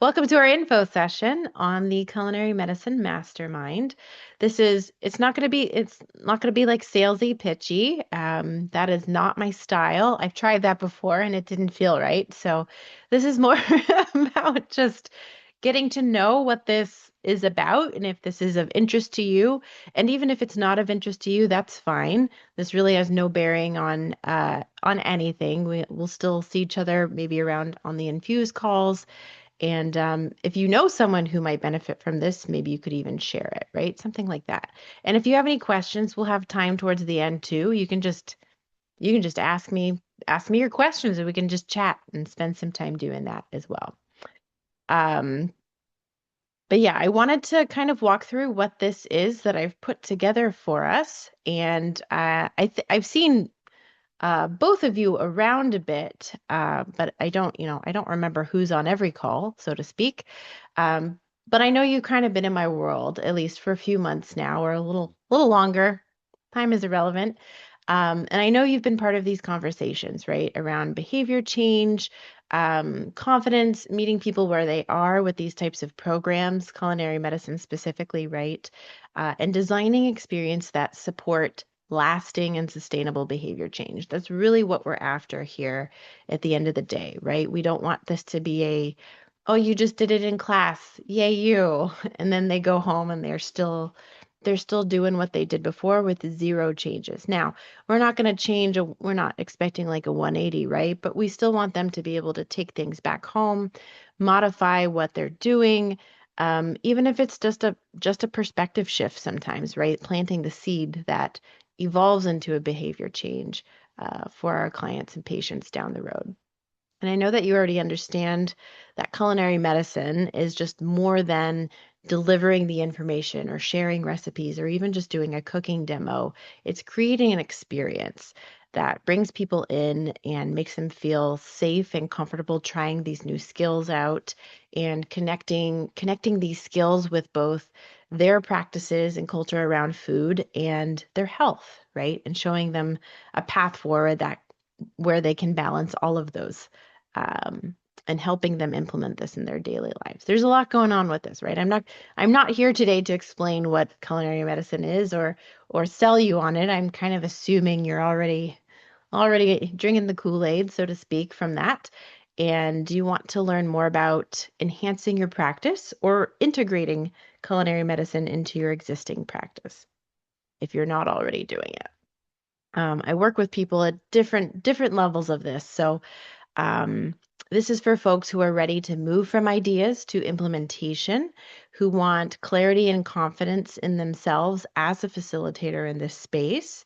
Welcome to our info session on the Culinary Medicine Mastermind. It's not going to be like salesy pitchy. That is not my style. I've tried that before and it didn't feel right. So this is more about just getting to know what this is about and if this is of interest to you. And even if it's not of interest to you, that's fine. This really has no bearing on anything. We'll still see each other maybe around on the Infuse calls, and if you know someone who might benefit from this, maybe you could even share it, right? Something like that. And if you have any questions, we'll have time towards the end too. You can just ask me your questions, and we can just chat and spend some time doing that as well. Um, but yeah, I wanted to kind of walk through what this is that I've put together for us, and I've seen both of you around a bit, but I don't remember who's on every call, so to speak. Um, but I know you've kind of been in my world, at least for a few months now, or a little longer. Time is irrelevant. And I know you've been part of these conversations, right, around behavior change, confidence, meeting people where they are with these types of programs, culinary medicine specifically, right, and designing experience that support lasting and sustainable behavior change. That's really what we're after here at the end of the day, right? We don't want this to be oh, you just did it in class. Yay, you. And then they go home and they're still doing what they did before with zero changes. Now, we're not going to we're not expecting like a 180, right? But we still want them to be able to take things back home, modify what they're doing, even if it's just a perspective shift sometimes, right? Planting the seed that evolves into a behavior change for our clients and patients down the road. And I know that you already understand that culinary medicine is just more than delivering the information or sharing recipes or even just doing a cooking demo. It's creating an experience that brings people in and makes them feel safe and comfortable trying these new skills out and connecting these skills with both their practices and culture around food and their health, right? And showing them a path forward that where they can balance all of those, um, and helping them implement this in their daily lives. There's a lot going on with this, right? I'm not here today to explain what culinary medicine is or sell you on it. I'm kind of assuming you're already drinking the Kool-Aid, so to speak, from that. And you want to learn more about enhancing your practice or integrating culinary medicine into your existing practice if you're not already doing it. I work with people at different levels of this. So um, this is for folks who are ready to move from ideas to implementation, who want clarity and confidence in themselves as a facilitator in this space.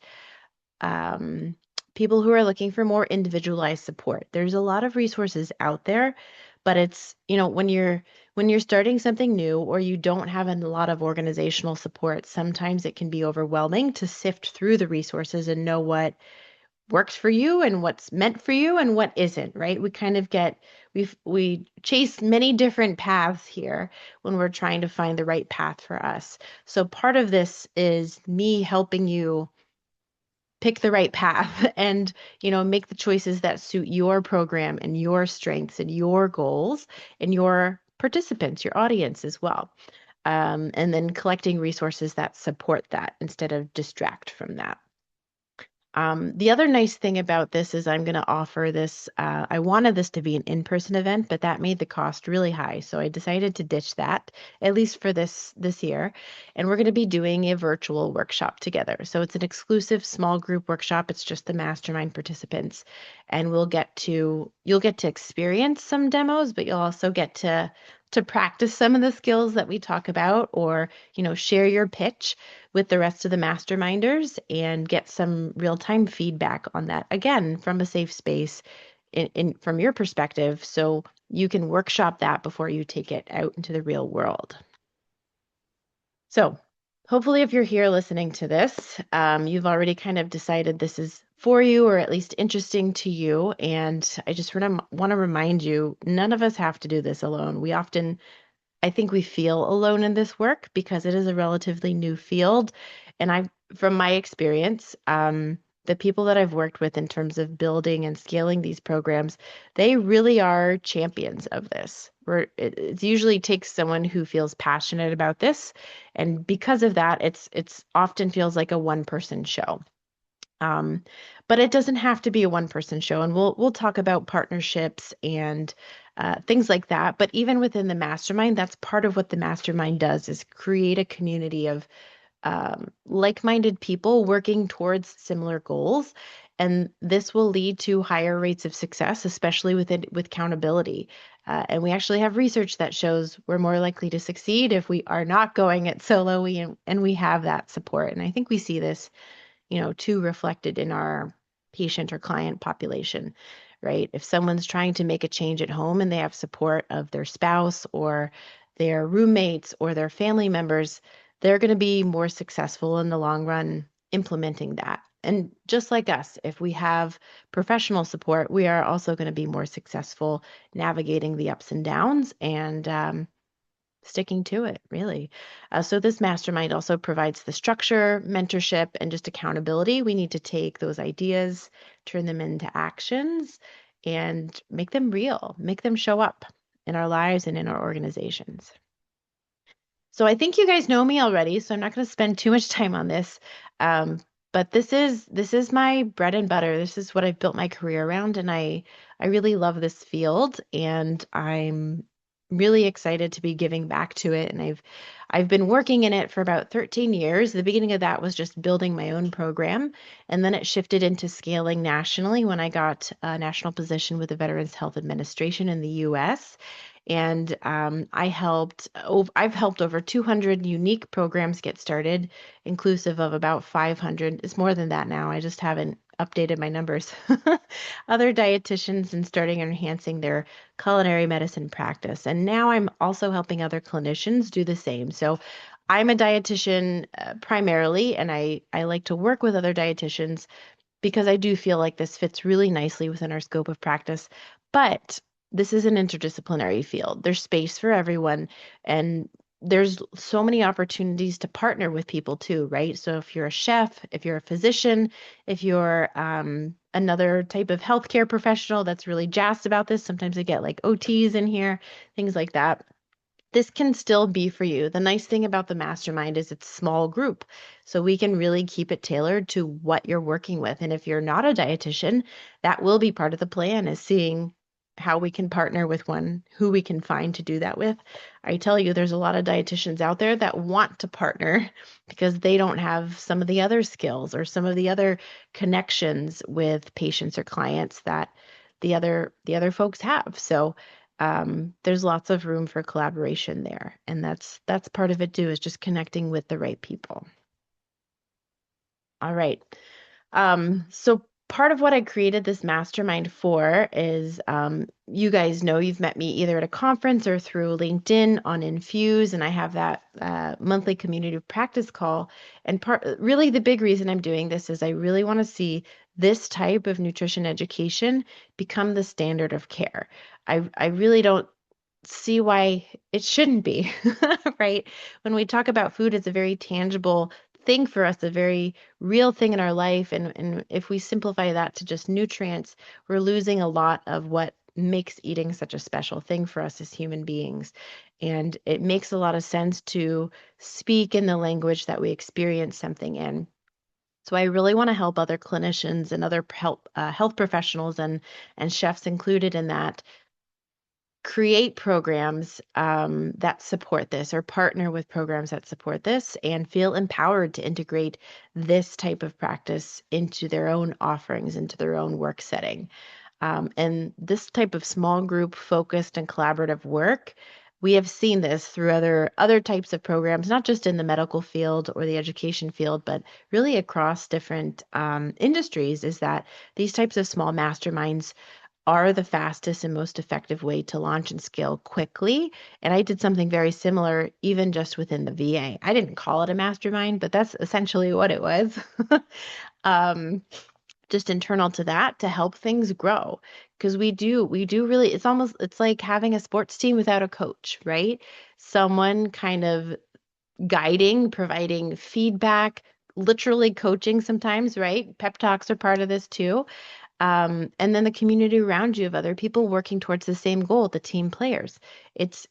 Um, People who are looking for more individualized support. There's a lot of resources out there, but when you're starting something new or you don't have a lot of organizational support, sometimes it can be overwhelming to sift through the resources and know what works for you and what's meant for you and what isn't, right? We chase many different paths here when we're trying to find the right path for us. So part of this is me helping you pick the right path and make the choices that suit your program and your strengths and your goals and your participants, your audience as well. And then collecting resources that support that instead of distract from that. The other nice thing about this is I'm going to offer this. I wanted this to be an in-person event, but that made the cost really high. So I decided to ditch that, at least for this year. And we're going to be doing a virtual workshop together. So it's an exclusive small group workshop. It's just the mastermind participants. And you'll get to experience some demos, but you'll also get to practice some of the skills that we talk about, or share your pitch with the rest of the masterminders and get some real-time feedback on that, again, from a safe space from your perspective, so you can workshop that before you take it out into the real world. So hopefully if you're here listening to this, you've already kind of decided this is for you or at least interesting to you. And I just want to remind you, none of us have to do this alone. I think we feel alone in this work because it is a relatively new field. And from my experience, the people that I've worked with in terms of building and scaling these programs, they really are champions of this. Where it usually takes someone who feels passionate about this, and because of that, it's often feels like a one-person show. Um, but it doesn't have to be a one-person show, and we'll talk about partnerships and things like that. But even within the mastermind, that's part of what the mastermind does is create a community of like-minded people working towards similar goals. And this will lead to higher rates of success, especially with accountability. And we actually have research that shows we're more likely to succeed if we are not going it solo. And we have that support. And I think we see this, too reflected in our patient or client population, right? If someone's trying to make a change at home and they have support of their spouse or their roommates or their family members, they're going to be more successful in the long run implementing that. And just like us, if we have professional support, we are also going to be more successful navigating the ups and downs and sticking to it, really. So this mastermind also provides the structure, mentorship, and just accountability. We need to take those ideas, turn them into actions, and make them real, make them show up in our lives and in our organizations. So I think you guys know me already, so I'm not going to spend too much time on this. Um, but this is my bread and butter. This is what I've built my career around, and I really love this field, and I'm really excited to be giving back to it. And I've been working in it for about 13 years. The beginning of that was just building my own program, and then it shifted into scaling nationally when I got a national position with the Veterans Health Administration in the U.S. And I've helped over 200 unique programs get started, inclusive of about 500. It's more than that now. I just haven't updated my numbers. Other dietitians and starting and enhancing their culinary medicine practice. And now I'm also helping other clinicians do the same. So I'm a dietitian primarily, and I like to work with other dietitians because I do feel like this fits really nicely within our scope of practice. But this is an interdisciplinary field. There's space for everyone, and there's so many opportunities to partner with people too, right? So if you're a chef, if you're a physician, if you're another type of healthcare professional that's really jazzed about this, sometimes I get like OTs in here, things like that, this can still be for you. The nice thing about the mastermind is it's small group. So we can really keep it tailored to what you're working with. And if you're not a dietitian, that will be part of the plan is seeing how we can partner with one, who we can find to do that with. I tell you, there's a lot of dietitians out there that want to partner because they don't have some of the other skills or some of the other connections with patients or clients that the other folks have. So there's lots of room for collaboration there. And that's part of it too, is just connecting with the right people. All right. So part of what I created this mastermind for is you guys know you've met me either at a conference or through LinkedIn on Infuse, and I have that monthly community practice call. And really the big reason I'm doing this is I really want to see this type of nutrition education become the standard of care. I really don't see why it shouldn't be, right? When we talk about food, it's a very tangible thing for us, a very real thing in our life. And if we simplify that to just nutrients, we're losing a lot of what makes eating such a special thing for us as human beings. And it makes a lot of sense to speak in the language that we experience something in. So I really want to help other clinicians and other health professionals and chefs included in that create programs that support this or partner with programs that support this and feel empowered to integrate this type of practice into their own offerings, into their own work setting. And this type of small group focused and collaborative work, we have seen this through other types of programs, not just in the medical field or the education field, but really across different industries, is that these types of small masterminds are the fastest and most effective way to launch and scale quickly. And I did something very similar, even just within the VA. I didn't call it a mastermind, but that's essentially what it was. um, just internal to that to help things grow. Because we do really, it's like having a sports team without a coach, right? Someone kind of guiding, providing feedback, literally coaching sometimes, right? Pep talks are part of this too. And then the community around you of other people working towards the same goal, the team players. It's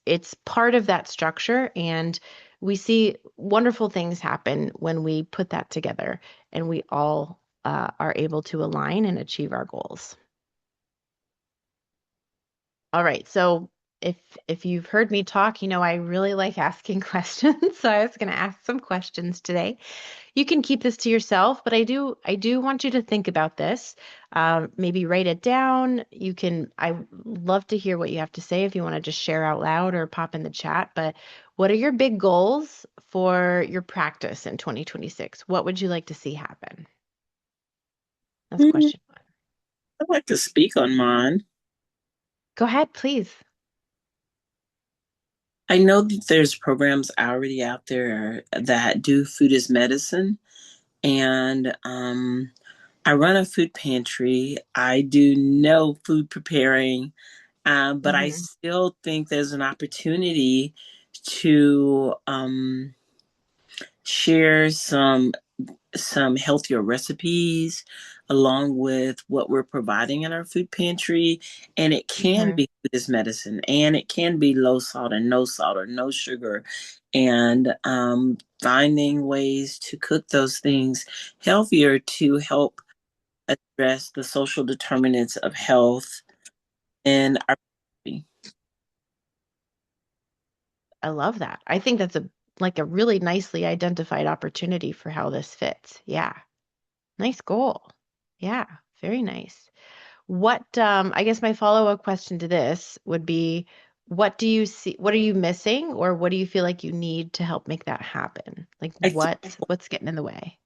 part of that structure, and we see wonderful things happen when we put that together and we all are able to align and achieve our goals. All right, so if if you've heard me talk, you know I really like asking questions. So I was going to ask some questions today. You can keep this to yourself, but I do want you to think about this. Maybe write it down. You can, I love to hear what you have to say if you want to just share out loud or pop in the chat. But what are your big goals for your practice in 2026? What would you like to see happen? That's Mm, question one. I'd like to speak on mine. Go ahead, please. I know that there's programs already out there that do food as medicine, and I run a food pantry. I do no food preparing, but I Hmm. still think there's an opportunity to share some healthier recipes along with what we're providing in our food pantry. And it can Hmm. be food as medicine, and it can be low salt and no salt or no sugar. And finding ways to cook those things healthier to help address the social determinants of health in our community. I love that. I think that's a like a really nicely identified opportunity for how this fits. Yeah. Nice goal. Yeah, very nice. I guess my follow-up question to this would be, what do you see, what are you missing, or what do you feel like you need to help make that happen? Like I think what's getting in the way?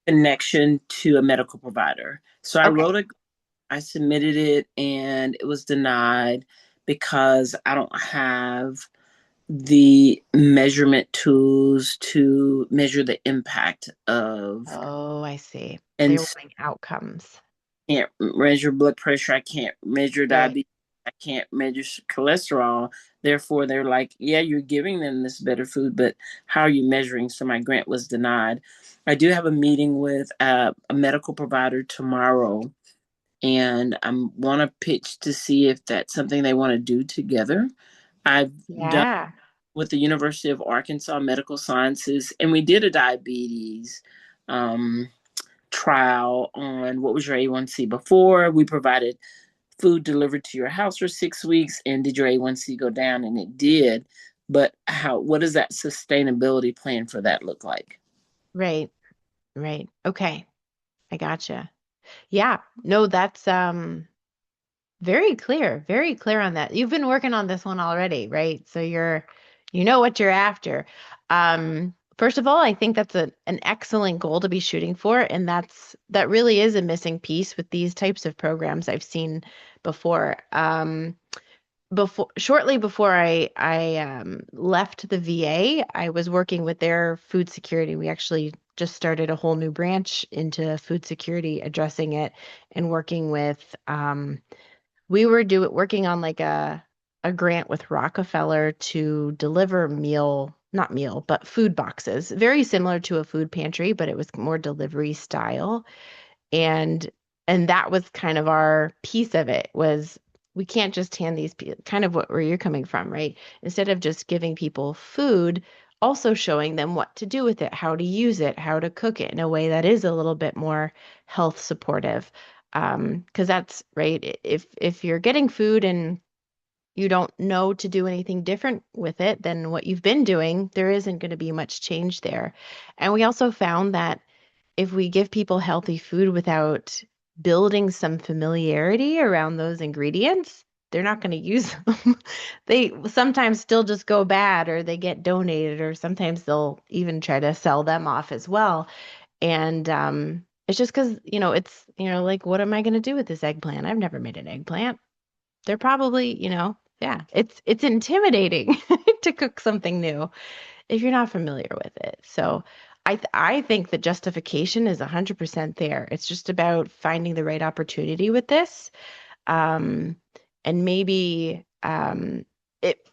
connection to a medical provider. So Okay. I submitted it and it was denied because I don't have the measurement tools to measure the impact of, Oh, I see. and They're so wanting outcomes. I can't measure blood pressure. I can't measure Right. diabetes. I can't measure cholesterol. Therefore, they're like, yeah, you're giving them this better food, but how are you measuring? So my grant was denied. I do have a meeting with a medical provider tomorrow, and I want to pitch to see if that's something they want to do together. I've done Yeah. with the University of Arkansas Medical Sciences, and we did a diabetes um, trial on what was your A1C before. We provided food delivered to your house for 6 weeks, and did your A1C go down? And it did. But what does that sustainability plan for that look like? Right. Right. Okay. I gotcha. Yeah. No, that's very clear on that. You've been working on this one already, right? So you know what you're after. First of all, I think that's an excellent goal to be shooting for, and that really is a missing piece with these types of programs I've seen before. Shortly before I left the VA, I was working with their food security. We actually just started a whole new branch into food security, addressing it and working with we were working on like a grant with Rockefeller to deliver not meal, but food boxes, very similar to a food pantry, but it was more delivery style. And and that was kind of our piece of it was we can't just hand kind of where you're coming from, right? Instead of just giving people food, also showing them what to do with it, how to use it, how to cook it in a way that is a little bit more health supportive. Because that's right. If you're getting food and you don't know to do anything different with it than what you've been doing, there isn't going to be much change there. And we also found that if we give people healthy food without building some familiarity around those ingredients, they're not going to use them. They sometimes still just go bad or they get donated, or sometimes they'll even try to sell them off as well. And it's just because, like, what am I going to do with this eggplant? I've never made an eggplant. They're probably, yeah, it's intimidating to cook something new if you're not familiar with it. So I think the justification is 100% there. It's just about finding the right opportunity with this. Um, and maybe it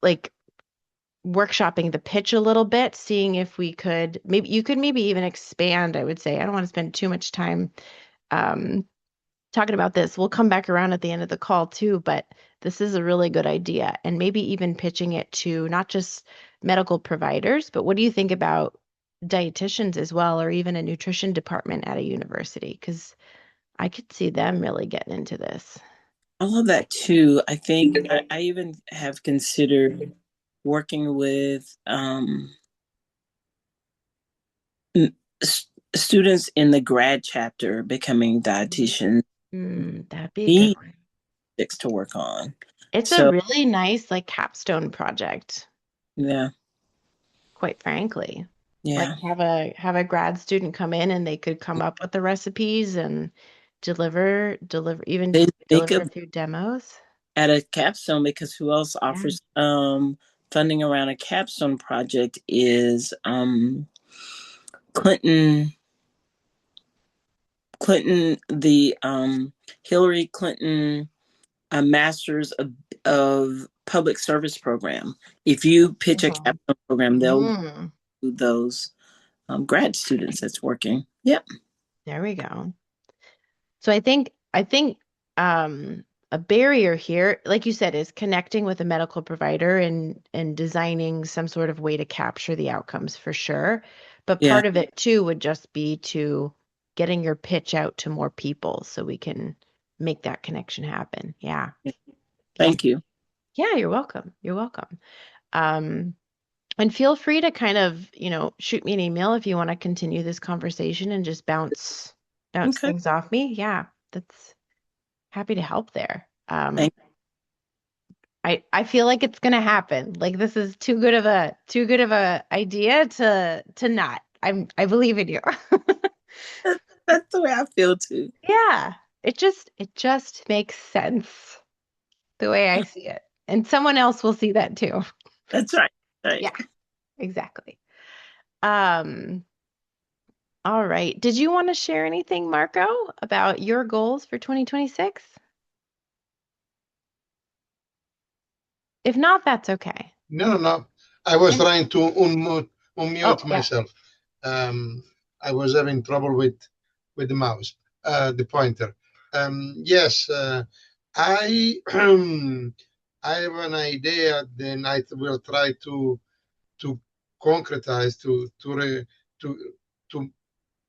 like workshopping the pitch a little bit, seeing if we could maybe you could maybe even expand, I would say. I don't want to spend too much time um, talking about this. We'll come back around at the end of the call too, but this is a really good idea. And maybe even pitching it to not just medical providers, but what do you think about dietitians as well, or even a nutrition department at a university? Because I could see them really getting into this. I love that too. I think I even have considered working with students in the grad chapter becoming dietitians. That'd be a good Need one. to work on. It's a So really nice like capstone project, yeah, quite frankly. Like yeah. have a grad student come in and they could come up with the recipes and even They deliver could it through demos. at a capstone because who else Yeah. offers funding around a capstone project is Clinton Clinton the Hillary Clinton a Masters of Public Service program. If you pitch a Mhm. capstone program, they'll Mm, do those grad students that's working. Yep. there we go. So I think a barrier here, like you said, is connecting with a medical provider and designing some sort of way to capture the outcomes for sure. But Yeah. part of it too would just be to getting your pitch out to more people so we can make that connection happen. Yeah. Yeah. Thank you. Yeah, you're welcome. You're welcome. Um, and feel free to kind of, shoot me an email if you want to continue this conversation and just bounce Okay. things off me. Yeah, that's happy to help there. Thank I feel like it's gonna happen. Like this is too good of a idea to not. I believe in you. you. That's the way I feel too. Yeah, it just makes sense the way I see it, and someone else will see that too. That's right. Right. Yeah, exactly. Um, all right. Did you want to share anything, Marco, about your goals for 2026? If not, that's okay. No, no. I was And trying to oh, unmute yeah. myself. I was having trouble with the mouse, the pointer. Yes, I I have an idea. Then I will try to concretize to to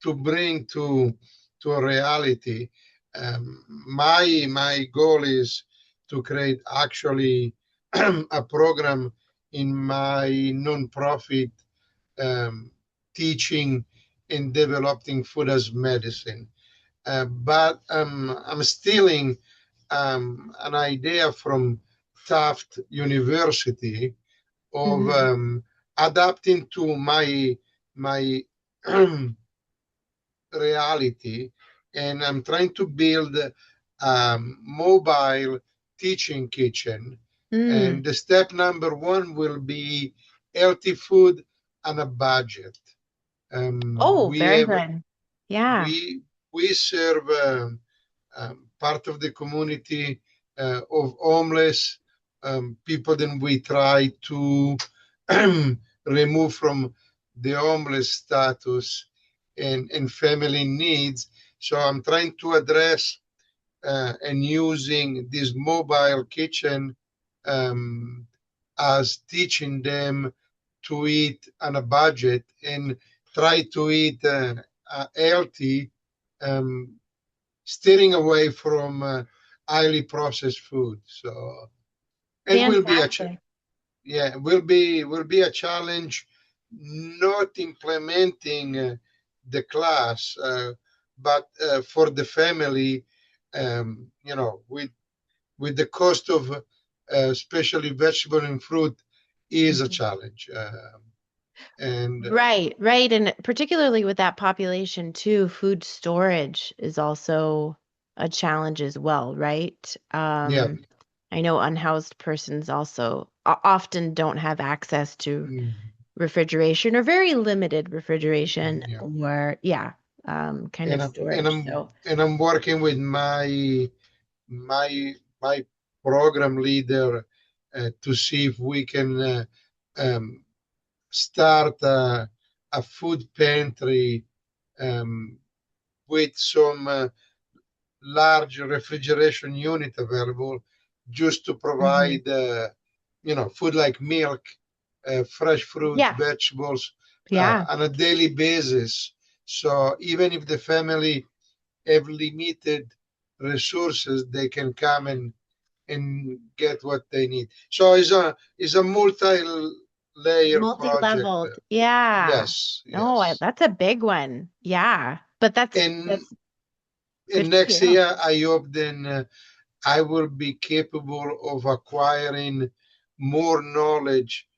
to bring to a reality. My goal is to create actually a program in my nonprofit, um, teaching and developing food as medicine. But I'm stealing an idea from Taft University of Hmm. adapting to my reality, and I'm trying to build a mobile teaching kitchen. And Mm. the step number one will be healthy food and a budget. Oh, We very have good. Yeah. we serve part of the community of homeless people. Then we try to remove from the homeless status and family needs. So I'm trying to address and using this mobile kitchen um, as teaching them to eat on a budget and try to eat healthy, um, steering away from highly processed food. So, and will be Fantastic. will be a challenge not implementing the class, but for the family, with the cost of especially vegetable and fruit is a Mhm. challenge. And Right, right. And particularly with that population too, food storage is also a challenge as well, right? yeah, I know unhoused persons also often don't have access to mm, refrigeration or very limited refrigeration yeah. or, yeah, kind of And storage. So, I'm working with my program leader to see if we can um, start a food pantry um, with some large refrigeration unit available just to Hmm. provide, food like milk, fresh fruit, Yeah. vegetables Yeah. on a daily basis. So even if the family have limited resources, they can come and get what they need. So it's a multi-layer project. Multi-leveled. Yeah. Yes, No, yes. that's a big one. Yeah. But And that's good and for next you. year, I hope then I will be capable of acquiring more knowledge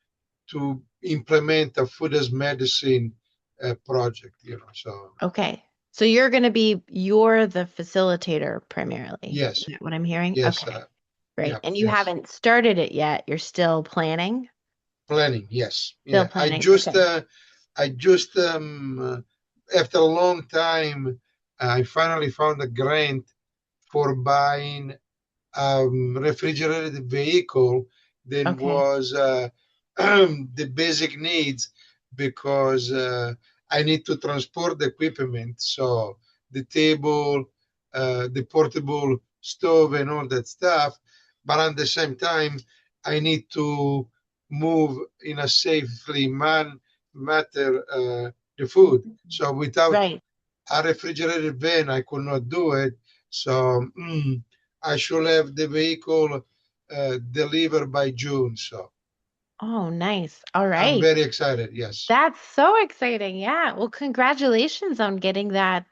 to implement a food as medicine project. So Okay. So you're the facilitator primarily. Is yes, that what I'm hearing? yes, Okay. yeah, Great. And you yes. haven't started it yet. You're still planning? Planning, yes, Still yeah. I planning. just, Okay. after a long time, I finally found a grant for buying refrigerated vehicle than Okay. was the basic needs because I need to transport the equipment. So the table, the portable stove, and all that stuff. But at the same time, I need to move in a safely matter the food. So without Right. a refrigerated van, I could not do it. So I should have the vehicle delivered by June. So Oh, nice. All I'm right. very excited. Yes. That's so exciting. Yeah. Well, congratulations on getting that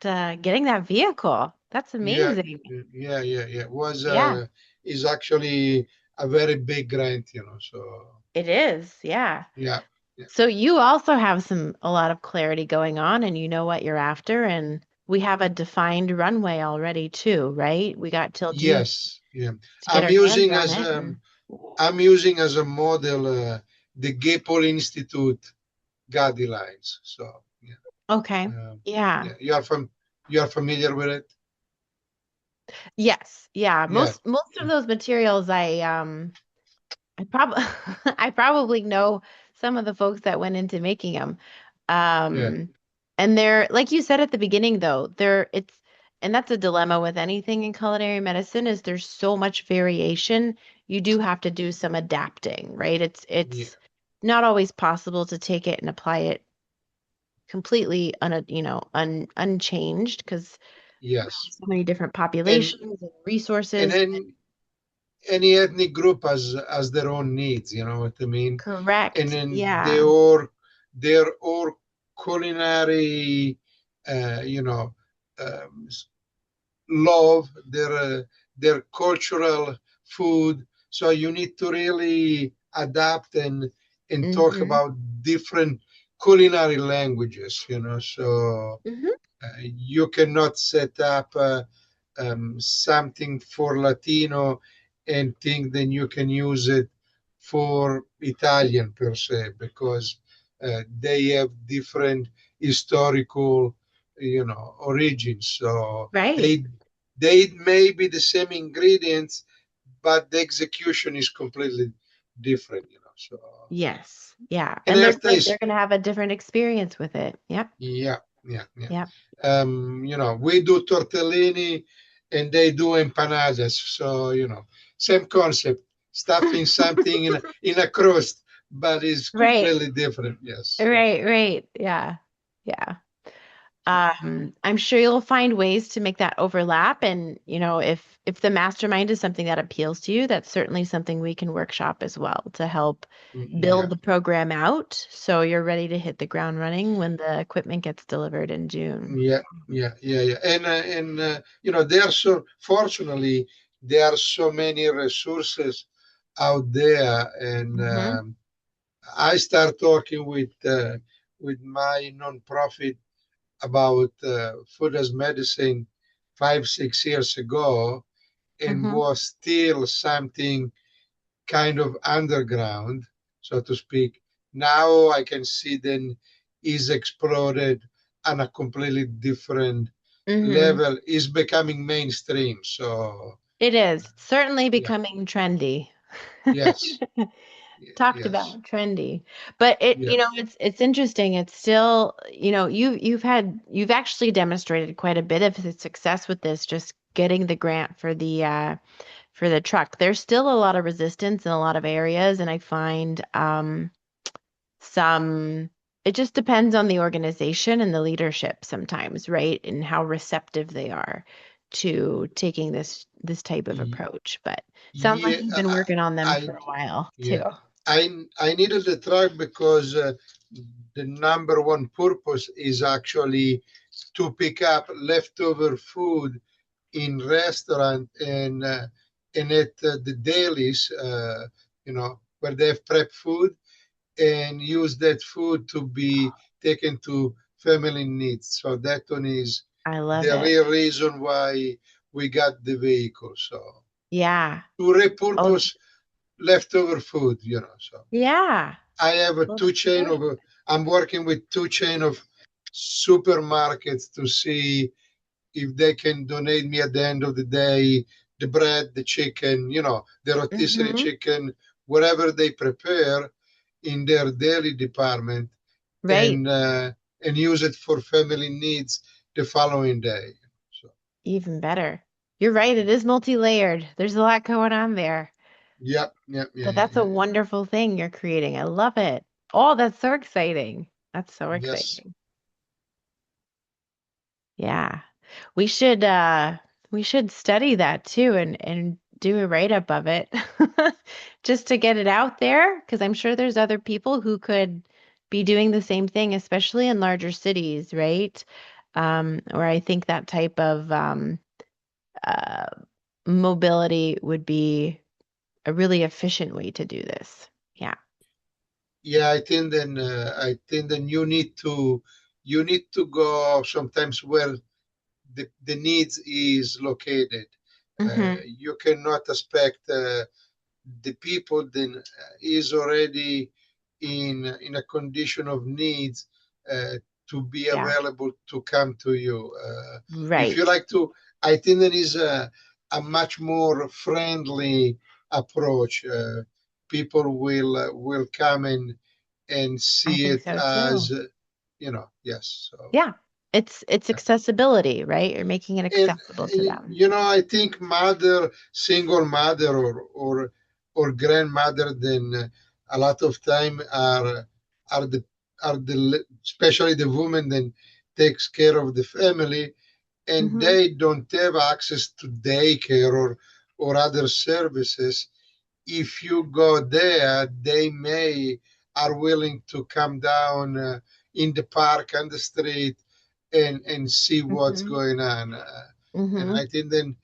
vehicle. That's Yeah. amazing. Yeah. Was Yeah, is actually a very big grant. So it is. Yeah. yeah. Yeah. So you also have a lot of clarity going on and you know what you're after and we have a defined runway already too, right? We got till June Yes. Yeah. to get I'm our hands using on as it. um, I'm using as a model the Gapel Institute guidelines. So yeah. Okay. Yeah. Yeah. You are familiar with it? Yes. Yeah. Yeah. Most of those materials I probably I probably know some of the folks that went into making them. Yeah. Um, and they're like you said at the beginning though, and that's a dilemma with anything in culinary medicine is there's so much variation. You do have to do some adapting, right? Yeah. It's not always possible to take it and apply it completely unchanged because Yes. so many different And populations and and resources. then any ethnic group has their own needs, you know what I mean? And Correct. then Yeah. their all culinary uh, you know um, love, their cultural food. So you need to really adapt and talk Mm-hmm. about different culinary languages, so Mm-hmm. you cannot set up something for Latino and think then you can use it for Italian per se, because they have different historical, origins. So Right. they may be the same ingredients, but the execution is completely different. So Yes. Yeah. and And after they're is going to have a different experience with it. Yep. yeah. Yep. We do tortellini and they do empanadas. So, same concept, stuffing something in a crust, but it's Right. completely different. Yes. Right. Right. Yeah. Yeah. I'm sure you'll find ways to make that overlap. And, if the mastermind is something that appeals to you, that's certainly something we can workshop as well to help build Yeah. the program out so you're ready to hit the ground running when the equipment gets delivered in June. Yeah. And there are fortunately, there are so many resources out there. And Mm-hmm. I start talking with my nonprofit about food as medicine 5 6 years ago, and Mm-hmm. was still something kind of underground, so to speak. Now I can see then is exploded on a completely different Mm-hmm. level, is becoming mainstream. So It is certainly yeah, becoming trendy. yes, talked Yes. about, trendy. But it, Yeah. it's interesting. It's still, you've actually demonstrated quite a bit of success with this, just getting the grant for the truck. There's still a lot of resistance in a lot of areas, and I find some it just depends on the organization and the leadership sometimes, right? And how receptive they are to taking this type of Y- approach. But sounds like Yeah. you've been working on them I for a while too. yeah. I needed the truck because the number one purpose is actually to pick up leftover food in restaurant and at the dailies, where they have prep food, and use that food to be taken to family needs. So that one is I love the it. real reason why we got the vehicle. So Yeah. to Oh, repurpose leftover food. So yeah. I have a Well, two chain great. of, I'm working with two chain of supermarkets to see if they can donate me at the end of the day the bread, the chicken, the rotisserie Mm-hmm. chicken, whatever they prepare in their daily department, Right. and use it for family needs the following day. So Even better. You're right. It is multi-layered. There's a lot going on there. yeah, yeah, yeah, But yeah, that's yeah, a yeah. wonderful thing you're creating. I love it. Oh, that's so exciting. That's so Yes. exciting. Yeah. We should study that too and do a write-up of it just to get it out there because I'm sure there's other people who could be doing the same thing, especially in larger cities, right? Where I think that type of uh, mobility would be a really efficient way to do this. Yeah. Yeah, I think then you need to go sometimes where the needs is located. Hmm. You cannot expect the people then is already in a condition of needs uh, to be Yeah. available to come to you. If you Right. like to, I think there is a much more friendly approach. People will come and I see think it so too. as yes. So Yeah. It's accessibility, right? You're making it and accessible to them. I think single mother or grandmother, then a lot of time are the especially the woman then takes care of the family, and Hmm. they don't have access to daycare or other services. If you go there, they may are willing to come down in the park on the street and see what's Hmm. going on. And Hmm. I think then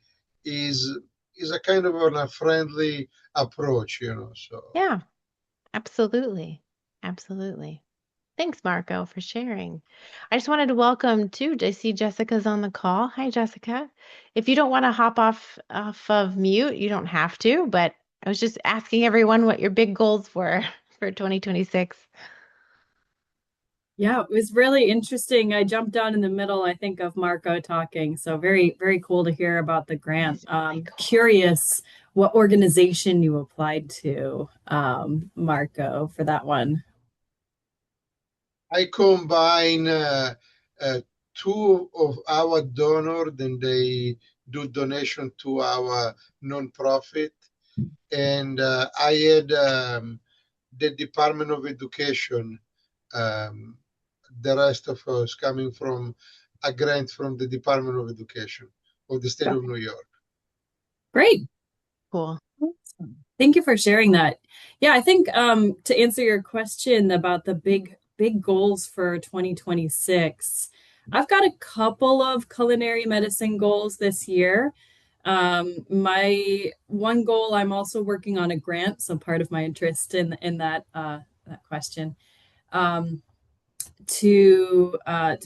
is is a kind of a friendly approach. So Yeah, absolutely. Absolutely. Thanks, Marco, for sharing. I just wanted to welcome too. I see Jessica's on the call. Hi, Jessica. If you don't want to hop off of mute, you don't have to, but I was just asking everyone what your big goals were for 2026. Yeah, it was really interesting. I jumped down in the middle, I think, of Marco talking. So very, very cool to hear about the grant. It's really cool. Curious what organization you applied to, Marco, for that one. I combine uh, two of our donor, then they do donation to our nonprofit, and I had the Department of Education. Um, the rest of us coming from a grant from the Department of Education of the state of New York. Great. Cool. Thank you for sharing that. Yeah, I think to answer your question about the big goals for 2026, I've got a couple of culinary medicine goals this year. My one goal, I'm also working on a grant, so part of my interest in that question. Um, to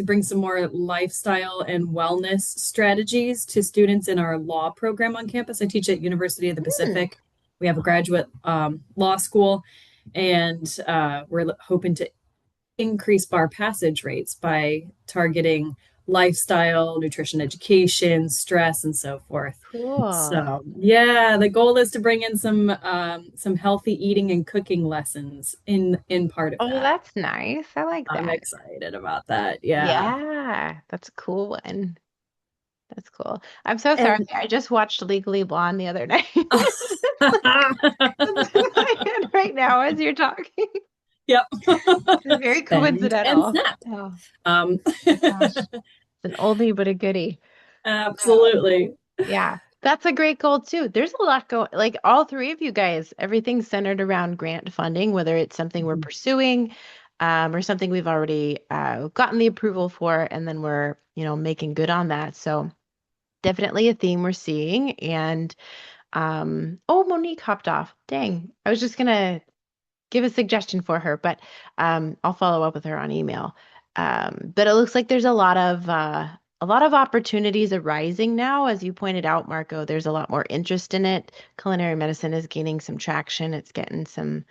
bring some more lifestyle and wellness strategies to students in our law program on campus. I teach at University of the Hmm. Pacific. We have a graduate law school, and we're hoping to increase bar passage rates by targeting lifestyle, nutrition education, stress, and so forth. Cool. So yeah, the goal is to bring in some healthy eating and cooking lessons in part of Oh, that. that's nice. I like I'm that. excited about that. Yeah. Yeah, that's a cool one. That's cool. I'm so sorry. And I just watched Legally Blonde the other night. It's in my head right now as you're talking. yep. It's very Bend and coincidental. snap. Oh Um, my gosh. It's an oldie but a goodie. absolutely. Yeah, that's a great goal too. There's a lot going, like all three of you guys, everything's centered around grant funding, whether it's something we're Mhm. pursuing, or something we've already gotten the approval for, and then we're, making good on that. So definitely a theme we're seeing. And oh, Monique hopped off. Dang, I was just gonna give a suggestion for her, but I'll follow up with her on email. But it looks like there's a lot of opportunities arising now, as you pointed out, Marco. There's a lot more interest in it. Culinary medicine is gaining some traction. It's getting some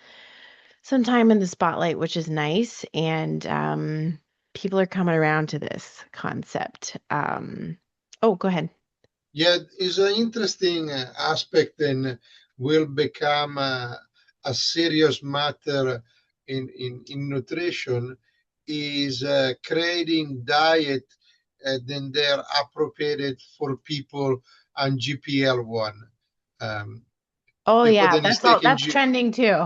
time in the spotlight, which is nice, and people are coming around to this concept. Oh, go ahead. Yeah, it's an interesting aspect and will become a serious matter in nutrition is creating diet then they're appropriate for people on GPL-1. Um, Oh People yeah, then is that's all. taking That's trending too.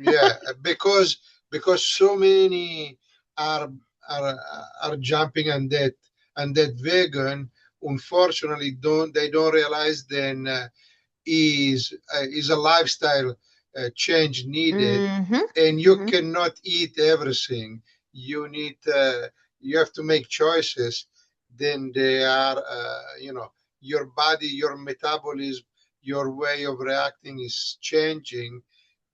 yeah, because so many are are are jumping on that vegan. Unfortunately, don't realize then is a lifestyle change needed, Mm-hmm. and you Mm-hmm. cannot eat everything. You need you have to make choices. Then they are your body, your metabolism, your way of reacting is changing,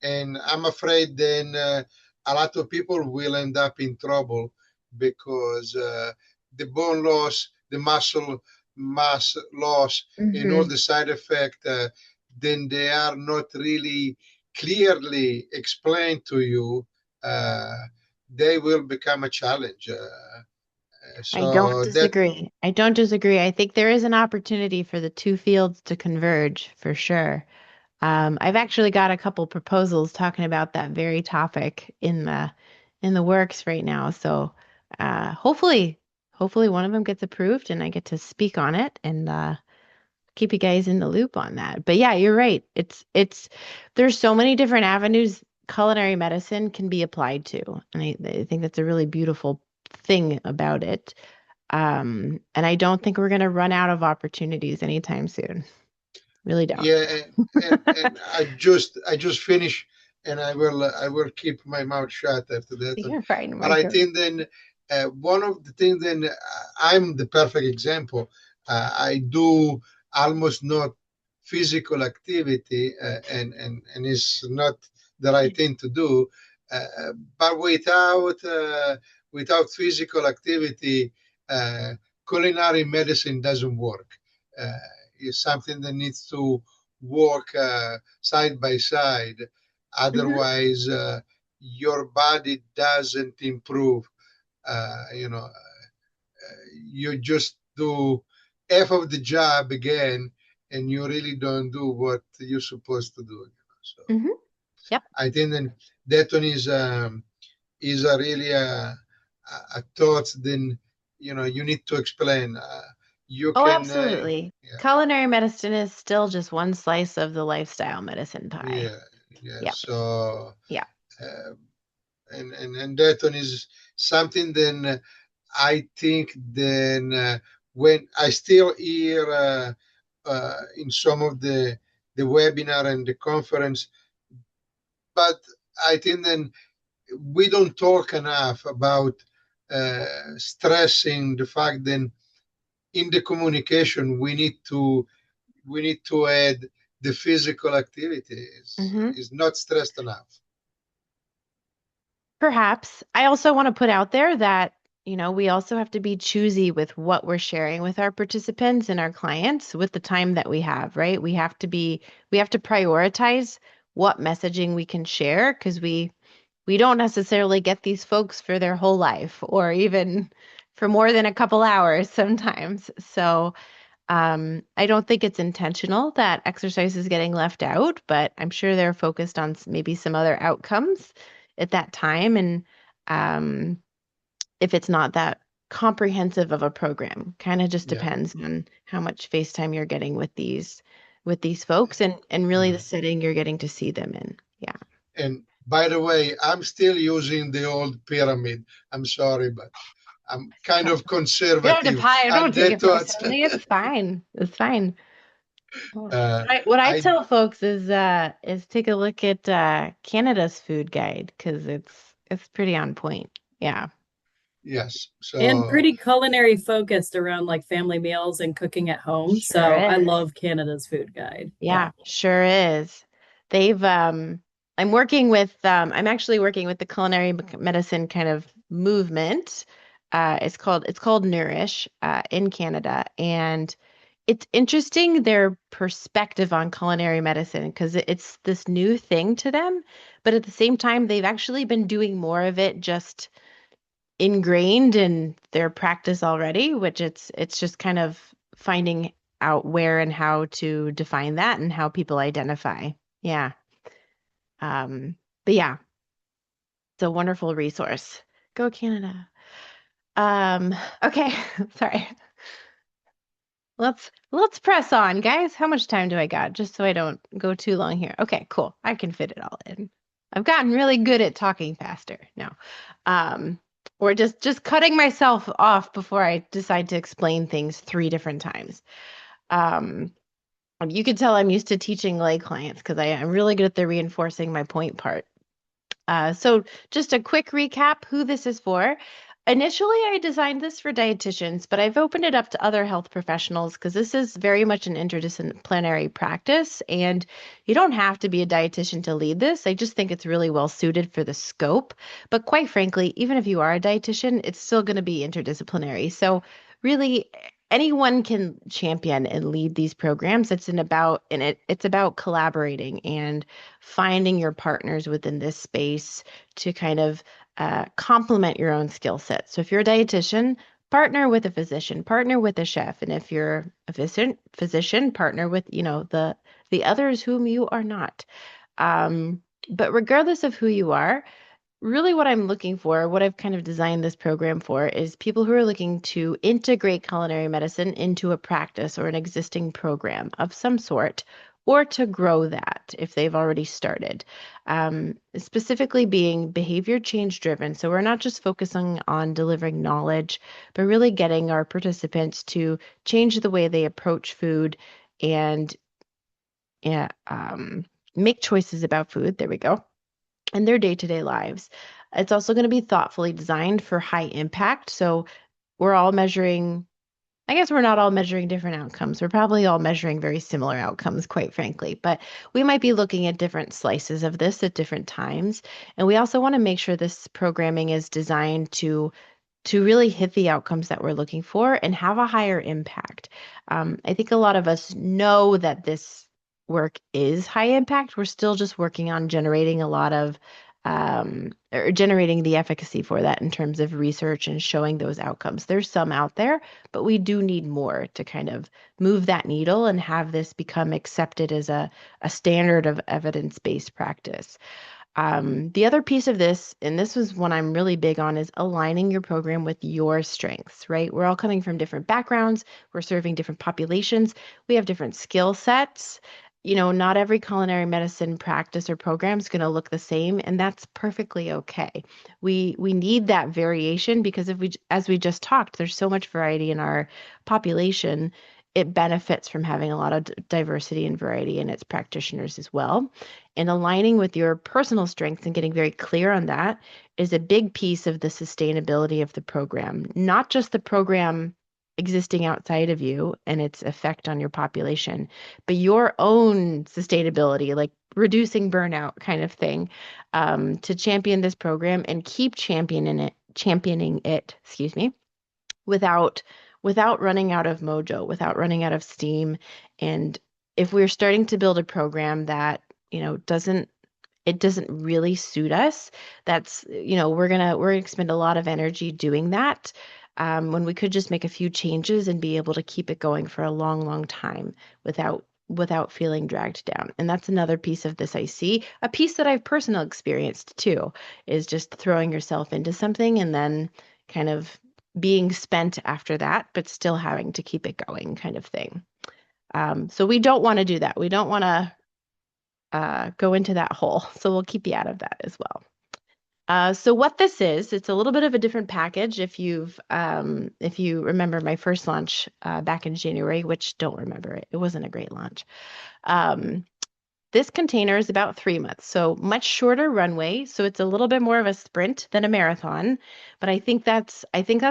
and I'm afraid then a lot of people will end up in trouble because the bone loss, the muscle mass loss, and all Mm-hmm. the side effect, then they are not really clearly explained to you. Uh, they will become a challenge. I don't So that disagree. I don't disagree. I think there is an opportunity for the two fields to converge for sure. I've actually got a couple proposals talking about that very topic in the works right now. So hopefully one of them gets approved and I get to speak on it and keep you guys in the loop on that. But yeah, you're right. It's there's so many different avenues culinary medicine can be applied to, and I think that's a really beautiful thing about it. And I don't think we're going to run out of opportunities anytime soon. Really don't. yeah, and I just finished, and I will keep my mouth shut after that. You're fine, But I Marco. think then one of the things then I'm the perfect example. I do almost not physical activity, and it's not the right thing to do. But without physical activity, uh, culinary medicine doesn't work. Uh, it's something that needs to work side by side. Hmm. Otherwise, your body doesn't improve. You just do half of the job again, and you really don't do what you're supposed to do. So Hmm. Yep. I think that one is a really a thought. Then you need to explain. You Oh, can absolutely. yeah. Culinary medicine is still just one slice of the lifestyle medicine pie. Yeah, yeah. Yep. So, Yeah. uh, and that one is something. Then I think then when I still hear in some of the webinar and the conference, but I think then we don't talk enough about stressing the fact that in the communication we need to add the physical activities Hmm. is not stressed enough. Perhaps. I also want to put out there that, we also have to be choosy with what we're sharing with our participants and our clients with the time that we have, right? We have to prioritize what messaging we can share because we don't necessarily get these folks for their whole life or even for more than a couple hours sometimes. So I don't think it's intentional that exercise is getting left out, but I'm sure they're focused on maybe some other outcomes at that time. And um, if it's not that comprehensive of a program, kind of just Yeah. depends on how much face time you're getting with these folks and really the Mhm. setting you're getting to see them in. Yeah. And by the way, I'm still using the old pyramid. I'm sorry, but I'm kind of conservative. Don't And take that it was, personally. It's fine. It's fine. What uh, I I, tell folks is take a look at Canada's food guide because it's pretty on point. Yeah, yes. And So, pretty culinary focused around like family meals and cooking at home. sure So I is. love Canada's food guide. Yeah, Yeah. sure is. They've I'm actually working with the culinary medicine kind of movement. It's called Nourish in Canada, and it's interesting their perspective on culinary medicine because it's this new thing to them, but at the same time they've actually been doing more of it just ingrained in their practice already, which it's just kind of finding out where and how to define that and how people identify. Yeah. But yeah, it's a wonderful resource. Go Canada. Okay, sorry. Let's press on, guys. How much time do I got? Just so I don't go too long here. Okay, cool. I can fit it all in. I've gotten really good at talking faster now. Um, or just cutting myself off before I decide to explain things 3 different times. Um, you could tell I'm used to teaching lay clients because I'm really good at the reinforcing my point part. So just a quick recap who this is for. Initially, I designed this for dietitians, but I've opened it up to other health professionals because this is very much an interdisciplinary practice, and you don't have to be a dietitian to lead this. I just think it's really well suited for the scope. But quite frankly, even if you are a dietitian, it's still going to be interdisciplinary. So really, anyone can champion and lead these programs. It's about collaborating and finding your partners within this space to kind of complement your own skill set. So if you're a dietitian, partner with a physician, partner with a chef, and if you're a physician, partner with the others whom you are not. But regardless of who you are, really what I'm looking for, what I've kind of designed this program for, is people who are looking to integrate culinary medicine into a practice or an existing program of some sort, or to grow that if they've already started. Specifically being behavior change driven. So we're not just focusing on delivering knowledge, but really getting our participants to change the way they approach food and yeah, make choices about food. There we go in their day-to-day lives. It's also going to be thoughtfully designed for high impact. So we're all measuring, I guess we're not all measuring different outcomes. We're probably all measuring very similar outcomes, quite frankly, but we might be looking at different slices of this at different times. And we also want to make sure this programming is designed to really hit the outcomes that we're looking for and have a higher impact. I think a lot of us know that this work is high impact. We're still just working on generating a lot of or generating the efficacy for that in terms of research and showing those outcomes. There's some out there, but we do need more to kind of move that needle and have this become accepted as a standard of evidence-based practice. The other piece of this, and this was one I'm really big on, is aligning your program with your strengths, right? We're all coming from different backgrounds. We're serving different populations. We have different skill sets. Not every culinary medicine practice or program is going to look the same, and that's perfectly okay. We need that variation because as we just talked, there's so much variety in our population. It benefits from having a lot of diversity and variety in its practitioners as well. And aligning with your personal strengths and getting very clear on that is a big piece of the sustainability of the program, not just the program existing outside of you and its effect on your population, but your own sustainability, like reducing burnout kind of thing, to champion this program and keep championing it, excuse me, without running out of mojo, without running out of steam. And if we're starting to build a program that, doesn't really suit us, we're gonna spend a lot of energy doing that. when we could just make a few changes and be able to keep it going for a long, long time without feeling dragged down. And that's another piece of this I see. A piece that I've personally experienced too is just throwing yourself into something and then kind of being spent after that, but still having to keep it going kind of thing. So we don't want to do that. We don't want to go into that hole. So we'll keep you out of that as well. So what this is, it's a little bit of a different package. If you remember my first launch back in January, which don't remember it, it wasn't a great launch. This container is about 3 months, so much shorter runway. So it's a little bit more of a sprint than a marathon, but I think that's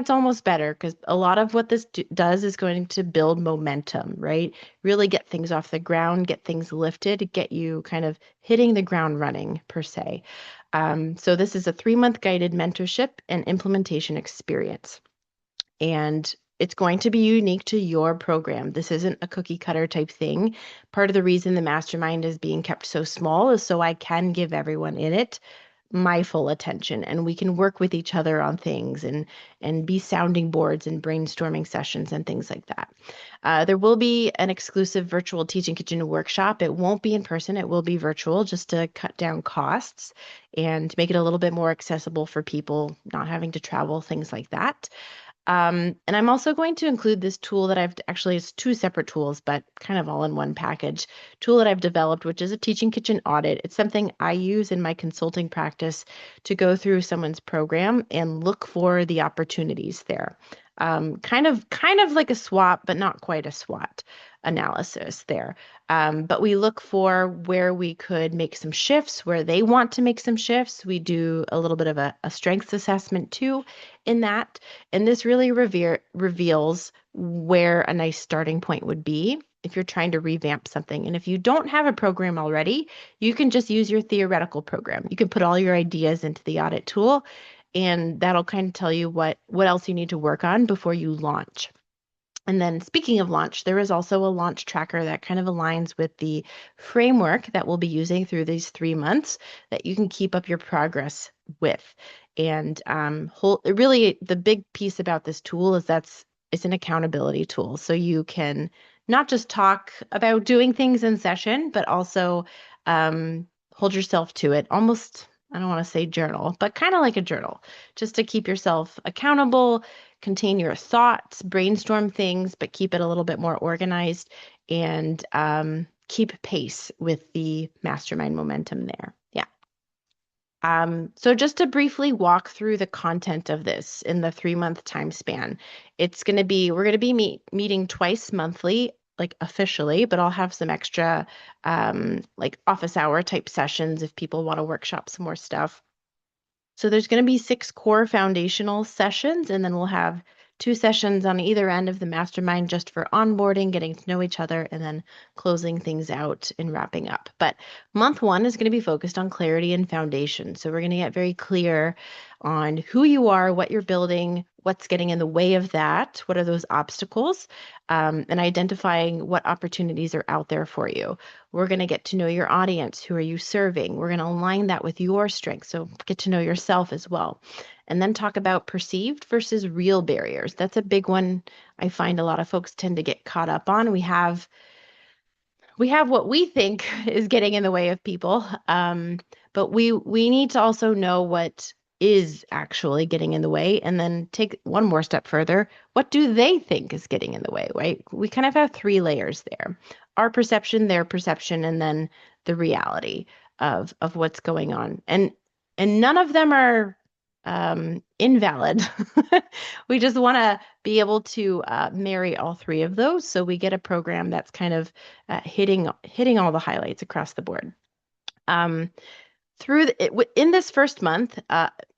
almost better because a lot of what this does is going to build momentum, right? Really get things off the ground, get things lifted, get you kind of hitting the ground running per se. So this is a 3-month guided mentorship and implementation experience. And it's going to be unique to your program. This isn't a cookie cutter type thing. Part of the reason the mastermind is being kept so small is so I can give everyone in it my full attention and we can work with each other on things and be sounding boards and brainstorming sessions and things like that. There will be an exclusive virtual teaching kitchen workshop. It won't be in person, it will be virtual just to cut down costs and make it a little bit more accessible for people not having to travel, things like that. And I'm also going to include this tool that it's 2 separate tools, but kind of all in one package, tool that I've developed, which is a teaching kitchen audit. It's something I use in my consulting practice to go through someone's program and look for the opportunities there. Kind of like a SWOT, but not quite a SWOT analysis there. But we look for where we could make some shifts, where they want to make some shifts. We do a little bit of a strengths assessment too in that. And this really reveals where a nice starting point would be if you're trying to revamp something. And if you don't have a program already, you can just use your theoretical program. You can put all your ideas into the audit tool, and that'll kind of tell you what else you need to work on before you launch. And then speaking of launch, there is also a launch tracker that kind of aligns with the framework that we'll be using through these 3 months that you can keep up your progress with. And really the big piece about this tool is it's an accountability tool. So you can not just talk about doing things in session, but also hold yourself to it. Almost, I don't want to say journal, but kind of like a journal, just to keep yourself accountable, contain your thoughts, brainstorm things, but keep it a little bit more organized and keep pace with the mastermind momentum there. Yeah. So just to briefly walk through the content of this in the 3-month time span, we're going to be meeting twice monthly, like officially, but I'll have some extra like office hour type sessions if people want to workshop some more stuff. So there's going to be 6 core foundational sessions, and then we'll have 2 sessions on either end of the mastermind just for onboarding, getting to know each other, and then closing things out and wrapping up. But month 1 is going to be focused on clarity and foundation. So we're going to get very clear on who you are, what you're building, what's getting in the way of that, what are those obstacles, and identifying what opportunities are out there for you. We're going to get to know your audience. Who are you serving? We're going to align that with your strengths. So get to know yourself as well. And then talk about perceived versus real barriers. That's a big one I find a lot of folks tend to get caught up on. We have what we think is getting in the way of people, but we need to also know what is actually getting in the way and then take one more step further. What do they think is getting in the way, right? We kind of have 3 layers there. Our perception, their perception, and then the reality of what's going on. And none of them are invalid. We just want to be able to marry all 3 of those so we get a program that's kind of hitting all the highlights across the board. In this first month,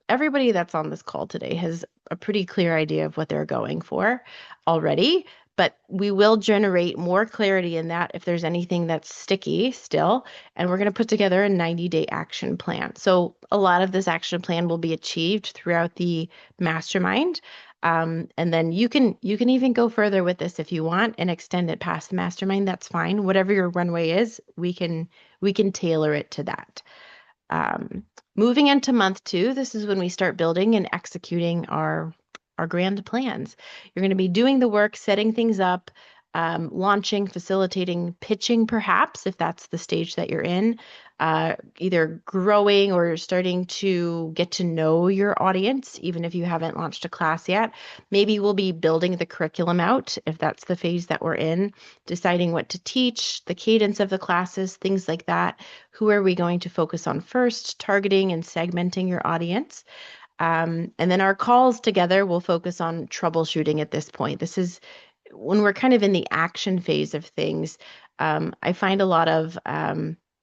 everybody that's on this call today has a pretty clear idea of what they're going for already, but we will generate more clarity in that if there's anything that's sticky still, and we're going to put together a 90-day action plan. So a lot of this action plan will be achieved throughout the mastermind. And then you can even go further with this if you want and extend it past the mastermind. That's fine. Whatever your runway is, we can tailor it to that. Moving into month 2, this is when we start building and executing our our grand plans. You're going to be doing the work, setting things up, launching, facilitating, pitching, perhaps, if that's the stage that you're in, either growing or starting to get to know your audience, even if you haven't launched a class yet. Maybe we'll be building the curriculum out, if that's the phase that we're in, deciding what to teach, the cadence of the classes, things like that. Who are we going to focus on first, targeting and segmenting your audience? And then our calls together will focus on troubleshooting at this point. This is when we're kind of in the action phase of things. I find a lot of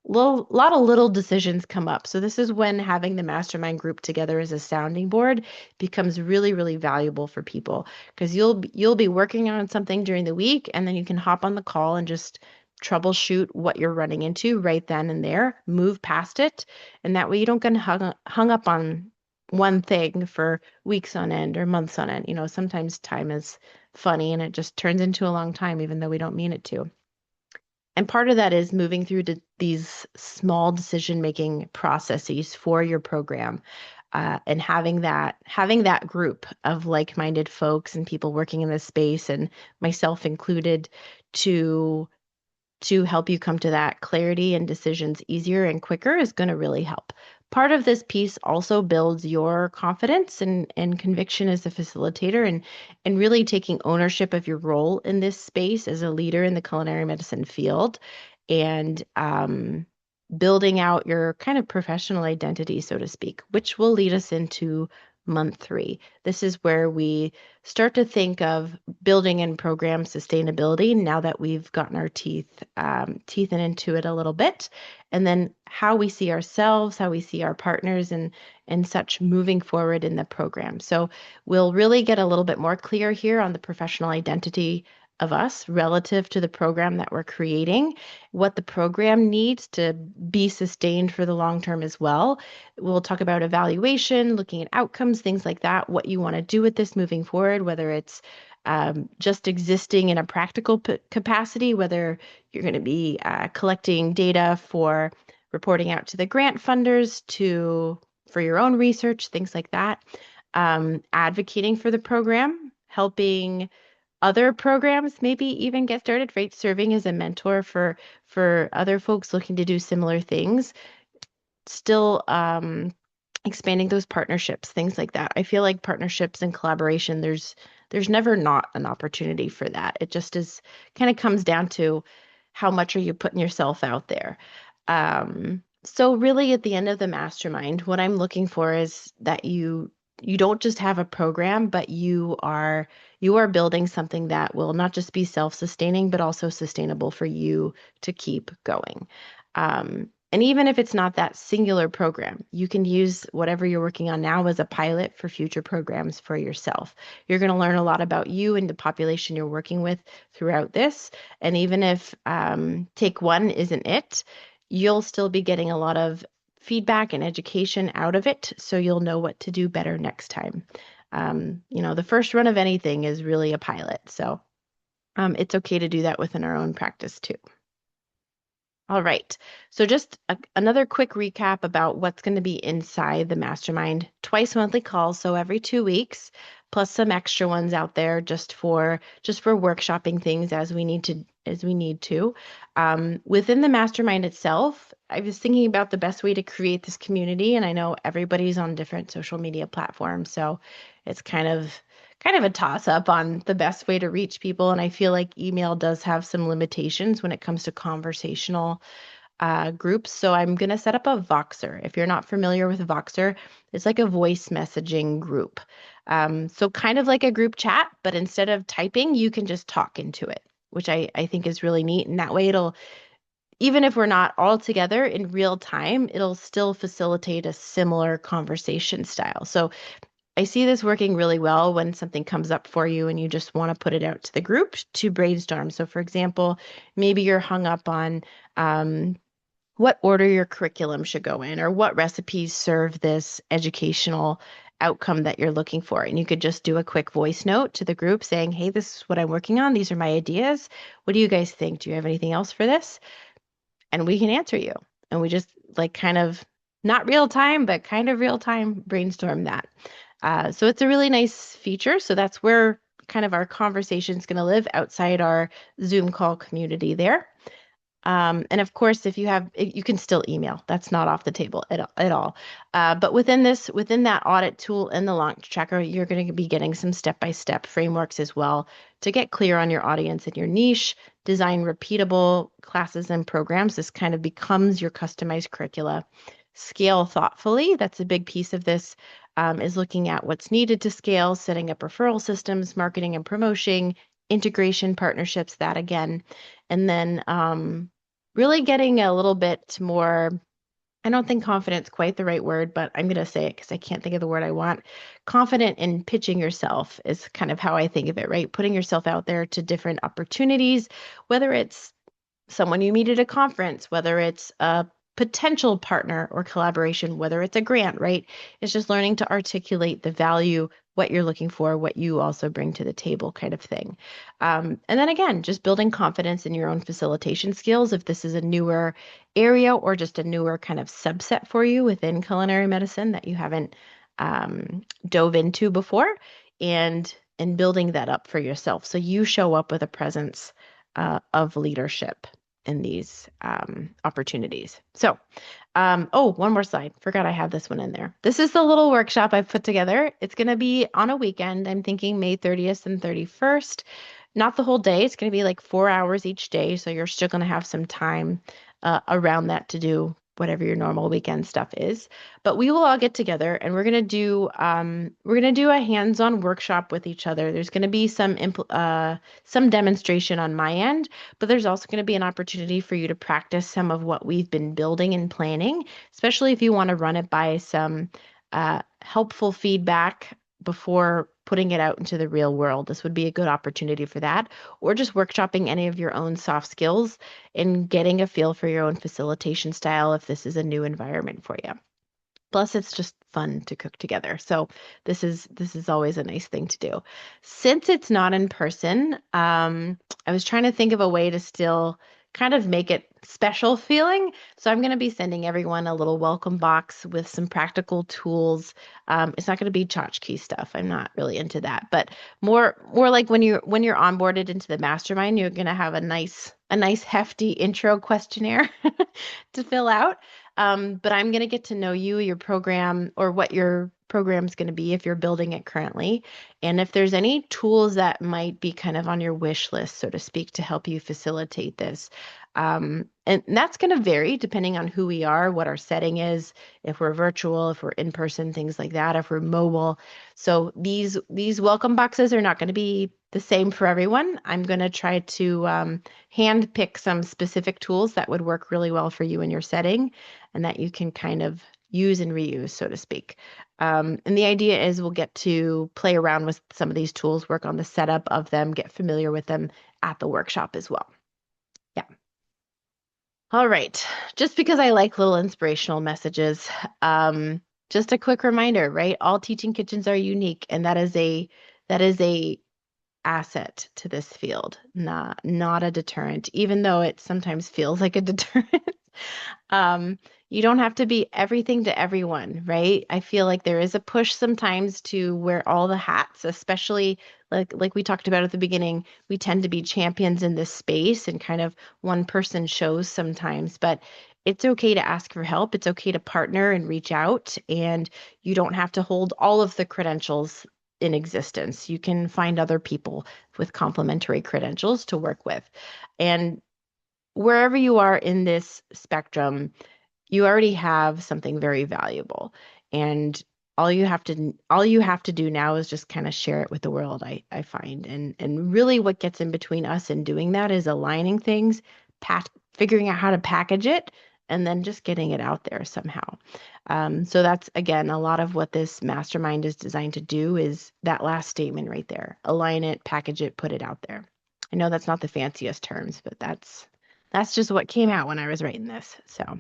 little decisions come up. So this is when having the mastermind group together as a sounding board becomes really, really valuable for people, because you'll be working on something during the week, and then you can hop on the call and just troubleshoot what you're running into right then and there, move past it, and that way you don't get hung up on one thing for weeks on end or months on end. Sometimes time is funny and it just turns into a long time, even though we don't mean it to. And part of that is moving through to these small decision-making processes for your program, and having that group of like-minded folks and people working in this space, and myself included, to help you come to that clarity and decisions easier and quicker is going to really help. Part of this piece also builds your confidence and conviction as a facilitator, and really taking ownership of your role in this space as a leader in the culinary medicine field, and building out your kind of professional identity, so to speak, which will lead us into month 3. This is where we start to think of building in program sustainability now that we've gotten our teeth into it a little bit, and then how we see ourselves, how we see our partners, and such moving forward in the program. So we'll really get a little bit more clear here on the professional identity of us relative to the program that we're creating, what the program needs to be sustained for the long term as well. We'll talk about evaluation, looking at outcomes, things like that, what you want to do with this moving forward, whether it's just existing in a practical capacity, whether you're going to be collecting data for reporting out to the grant funders, for your own research, things like that. Advocating for the program, helping other programs maybe even get started, right? Serving as a mentor for other folks looking to do similar things. Still expanding those partnerships, things like that. I feel like partnerships and collaboration, there's never not an opportunity for that. It just is kind of comes down to how much are you putting yourself out there. So really at the end of the mastermind, what I'm looking for is that you don't just have a program, but you are building something that will not just be self-sustaining, but also sustainable for you to keep going. And even if it's not that singular program, you can use whatever you're working on now as a pilot for future programs for yourself. You're going to learn a lot about you and the population you're working with throughout this. And even if take one isn't it, you'll still be getting a lot of feedback and education out of it, so you'll know what to do better next time. The first run of anything is really a pilot, so it's okay to do that within our own practice too. All right, so just another quick recap about what's going to be inside the mastermind. Twice monthly calls, so every 2 weeks, plus some extra ones out there just for workshopping things as we need to. Within the mastermind itself, I was thinking about the best way to create this community, and I know everybody's on different social media platforms, so it's kind of a toss-up on the best way to reach people. And I feel like email does have some limitations when it comes to conversational groups. So I'm going to set up a Voxer. If you're not familiar with Voxer, it's like a voice messaging group. So kind of like a group chat, but instead of typing, you can just talk into it, which I think is really neat. And that way even if we're not all together in real time, it'll still facilitate a similar conversation style. So I see this working really well when something comes up for you and you just want to put it out to the group to brainstorm. So for example, maybe you're hung up on what order your curriculum should go in, or what recipes serve this educational outcome that you're looking for. And you could just do a quick voice note to the group saying, hey, this is what I'm working on. These are my ideas. What do you guys think? Do you have anything else for this? And we can answer you. And we just kind of not real time, but kind of real time brainstorm that. So it's a really nice feature. So that's where kind of our conversation is going to live outside our Zoom call community there. And of course, if you can still email. That's not off the table at all. But within that audit tool and the launch tracker, you're going to be getting some step-by-step frameworks as well to get clear on your audience and your niche, design repeatable classes and programs. This kind of becomes your customized curricula. Scale thoughtfully. That's a big piece of this, is looking at what's needed to scale, setting up referral systems, marketing and promotion, integration partnerships, that again. And then really getting a little bit more, I don't think confident's quite the right word, but I'm going to say it because I can't think of the word I want. Confident in pitching yourself is kind of how I think of it, right? Putting yourself out there to different opportunities, whether it's someone you meet at a conference, whether it's a potential partner or collaboration, whether it's a grant, right? It's just learning to articulate the value, what you're looking for, what you also bring to the table kind of thing. And then again, just building confidence in your own facilitation skills. If this is a newer area or just a newer kind of subset for you within culinary medicine that you haven't dove into before, and building that up for yourself. So you show up with a presence of leadership in these opportunities. So, oh, one more slide. Forgot I had this one in there. This is the little workshop I've put together. It's going to be on a weekend. I'm thinking May 30th and 31st. Not the whole day. It's going to be like 4 hours each day. So you're still going to have some time around that to do whatever your normal weekend stuff is. But we will all get together and we're gonna do a hands-on workshop with each other. There's gonna be some demonstration on my end, but there's also gonna be an opportunity for you to practice some of what we've been building and planning, especially if you want to run it by some helpful feedback before putting it out into the real world. This would be a good opportunity for that, or just workshopping any of your own soft skills and getting a feel for your own facilitation style if this is a new environment for you. Plus, it's just fun to cook together. So this is always a nice thing to do. Since it's not in person, I was trying to think of a way to still kind of make it special feeling. So I'm going to be sending everyone a little welcome box with some practical tools. It's not going to be tchotchke stuff. I'm not really into that, but more like when you're onboarded into the mastermind, you're going to have a nice hefty intro questionnaire to fill out. But I'm going to get to know you, your program, or what your program is going to be if you're building it currently. And if there's any tools that might be kind of on your wish list, so to speak, to help you facilitate this. And that's going to vary depending on who we are, what our setting is, if we're virtual, if we're in person, things like that, if we're mobile. So these welcome boxes are not going to be the same for everyone. I'm going to try to hand pick some specific tools that would work really well for you in your setting and that you can kind of use and reuse, so to speak. And the idea is we'll get to play around with some of these tools, work on the setup of them, get familiar with them at the workshop as well. Yeah. All right. Just because I like little inspirational messages, just a quick reminder, right? All teaching kitchens are unique, and that is a asset to this field, not a deterrent, even though it sometimes feels like a deterrent. You don't have to be everything to everyone, right? I feel like there is a push sometimes to wear all the hats, especially like we talked about at the beginning. We tend to be champions in this space and kind of one person shows sometimes, but it's okay to ask for help. It's okay to partner and reach out, and you don't have to hold all of the credentials in existence. You can find other people with complementary credentials to work with. And wherever you are in this spectrum, you already have something very valuable. And all you have to do now is just kind of share it with the world, I find. And really what gets in between us and doing that is aligning things, figuring out how to package it, and then just getting it out there somehow. So that's, again, a lot of what this mastermind is designed to do is that last statement right there. Align it, package it, put it out there. I know that's not the fanciest terms, but that's just what came out when I was writing this. So,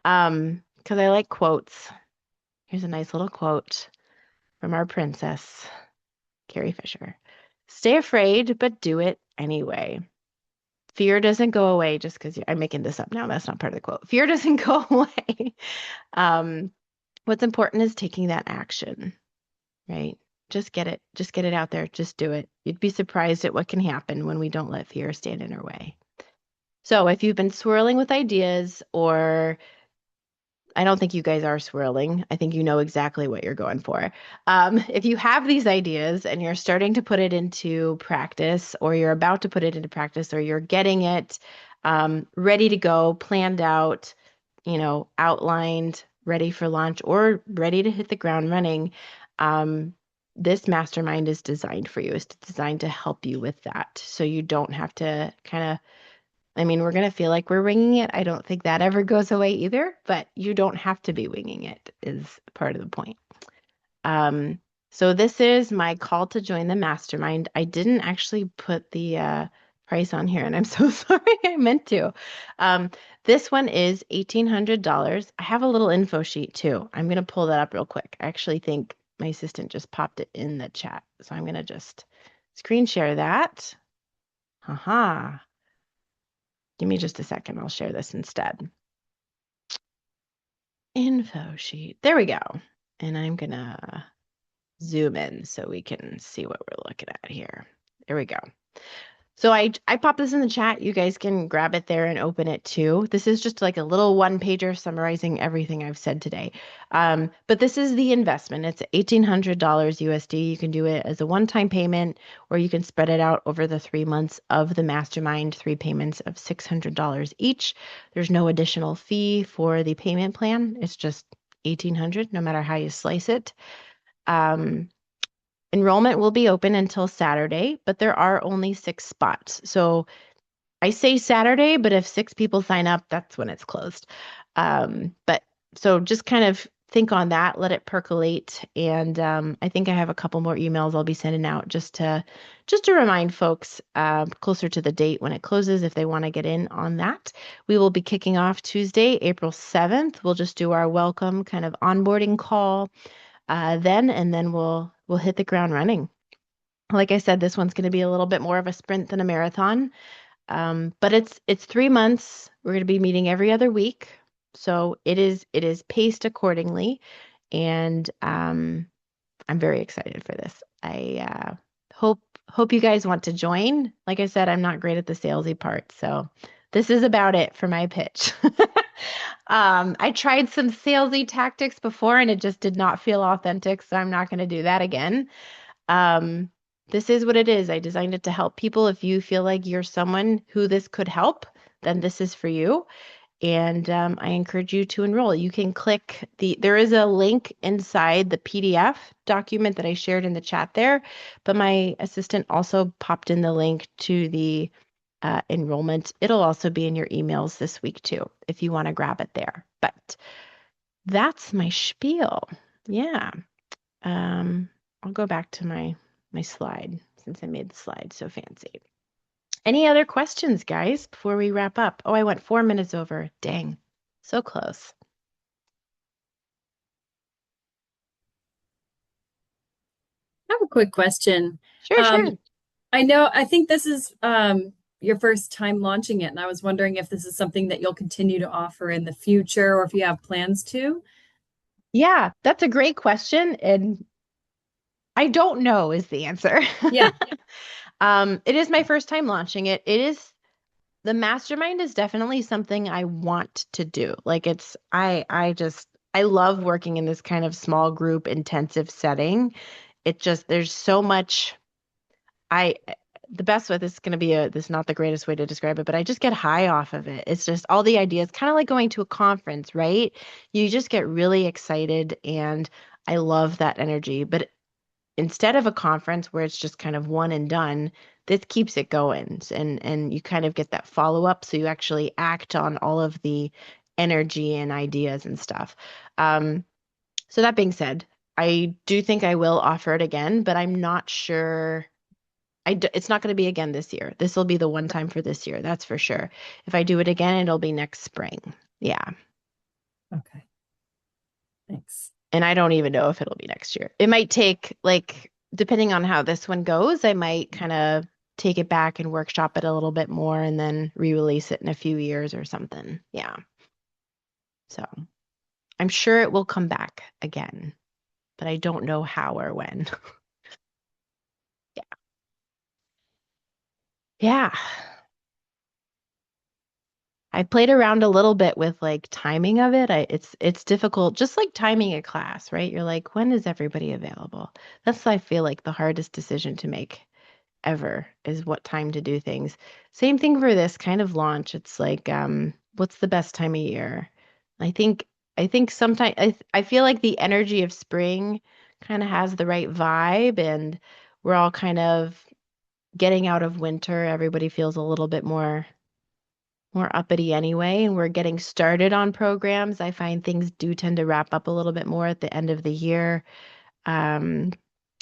because I like quotes. Here's a nice little quote from our princess, Carrie Fisher. Stay afraid, but do it anyway. Fear doesn't go away just because I'm making this up now. That's not part of the quote. Fear doesn't go away. What's important is taking that action. right? Just get it out there. Just do it. You'd be surprised at what can happen when we don't let fear stand in our way. So if you've been swirling with ideas, or I don't think you guys are swirling. I think you know exactly what you're going for. If you have these ideas and you're starting to put it into practice, or you're about to put it into practice, or you're getting it ready to go, planned out, outlined, ready for launch, or ready to hit the ground running, this mastermind is designed for you. It's designed to help you with that. So you don't have to we're going to feel like we're winging it. I don't think that ever goes away either, but you don't have to be winging it is part of the point. So this is my call to join the mastermind. I didn't actually put the price on here, and I'm so sorry. I meant to. This one is $1,800. I have a little info sheet too. I'm going to pull that up real quick. I actually think my assistant just popped it in the chat. So I'm going to just screen share that. Haha. Give me just a second. I'll share this instead. Info sheet. There we go. And I'm going to zoom in so we can see what we're looking at here. There we go. So I popped this in the chat. You guys can grab it there and open it too. This is just like a little one-pager summarizing everything I've said today. But this is the investment. It's $1,800 USD. You can do it as a one-time payment, or you can spread it out over the 3 months of the mastermind, 3 payments of $600 each. There's no additional fee for the payment plan. It's just $1,800, no matter how you slice it. Enrollment will be open until Saturday, but there are only 6 spots. So I say Saturday, but if 6 people sign up, that's when it's closed. But so just kind of think on that, let it percolate. And I think I have a couple more emails I'll be sending out just to remind folks closer to the date when it closes if they want to get in on that. We will be kicking off Tuesday, April 7th. We'll just do our welcome kind of onboarding call then, and then we'll hit the ground running. Like I said, this one's going to be a little bit more of a sprint than a marathon, but it's 3 months. We're going to be meeting every other week, so it is paced accordingly, and I'm very excited for this. I hope you guys want to join. Like I said, I'm not great at the salesy part, so this is about it for my pitch. I tried some salesy tactics before and it just did not feel authentic, so I'm not going to do that again. This is what it is. I designed it to help people. If you feel like you're someone who this could help, then this is for you. And I encourage you to enroll. You can click there is a link inside the PDF document that I shared in the chat there, but my assistant also popped in the link to the enrollment. It'll also be in your emails this week too, if you want to grab it there. But that's my spiel. Yeah. I'll go back to my slide since I made the slide so fancy. Any other questions, guys, before we wrap up? Oh, I went 4 minutes over. Dang, so close. I have a quick question. Sure. I think this is your first time launching it, and I was wondering if this is something that you'll continue to offer in the future or if you have plans to. Yeah, that's a great question. And I don't know is the answer. Yeah. It is my first time launching it. The mastermind is definitely something I want to do. Like I love working in this kind of small group intensive setting. There's so much the best way, this is going to be this is not the greatest way to describe it, but I just get high off of it. It's just all the ideas, kind of like going to a conference, right? You just get really excited and I love that energy. But instead of a conference where it's just kind of one and done, this keeps it going, and you kind of get that follow-up, so you actually act on all of the energy and ideas and stuff. So that being said, I do think I will offer it again, but I'm not sure. It's not going to be again this year. This will be the one time for this year, that's for sure. If I do it again, it'll be next spring. Yeah. Okay. Thanks. And I don't even know if it'll be next year. It might take, like, depending on how this one goes, I might kind of take it back and workshop it a little bit more and then re-release it in a few years or something. Yeah. So I'm sure it will come back again. but I don't know how or when. Yeah. Yeah. I played around a little bit with like timing of it. It's difficult, just like timing a class, right? You're like, when is everybody available? That's I feel like the hardest decision to make ever is what time to do things. Same thing for this kind of launch. It's like, what's the best time of year? I think I think sometimes I feel like the energy of spring kind of has the right vibe, and we're all kind of getting out of winter. Everybody feels a little bit more uppity anyway, and we're getting started on programs. I find things do tend to wrap up a little bit more at the end of the year, um,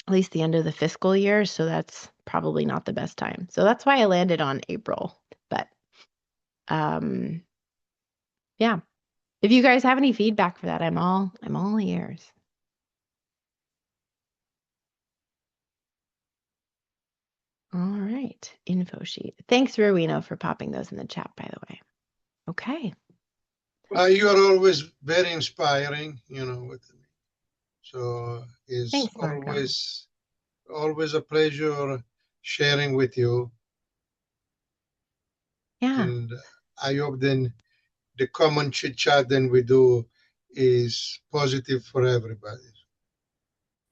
at least the end of the fiscal year. So that's probably not the best time. So that's why I landed on April. But um, yeah, if you guys have any feedback for that, I'm all ears. All right, info sheet. Thanks, Rowena, for popping those in the chat, by the way. Okay. You are always very inspiring, with me. So it's Thanks, Marco. always a pleasure sharing with you. Yeah. And I hope then the common chit chat that we do is positive for everybody.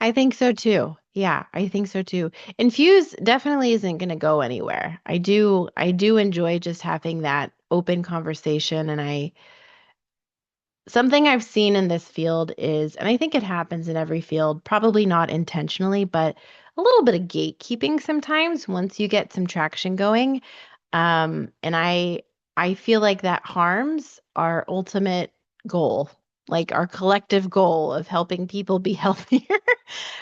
I think so too. Yeah, I think so too. Infuse definitely isn't going to go anywhere. I do enjoy just having that open conversation, and something I've seen in this field is, and I think it happens in every field, probably not intentionally, but a little bit of gatekeeping sometimes once you get some traction going. And I feel like that harms our ultimate goal, like our collective goal of helping people be healthier,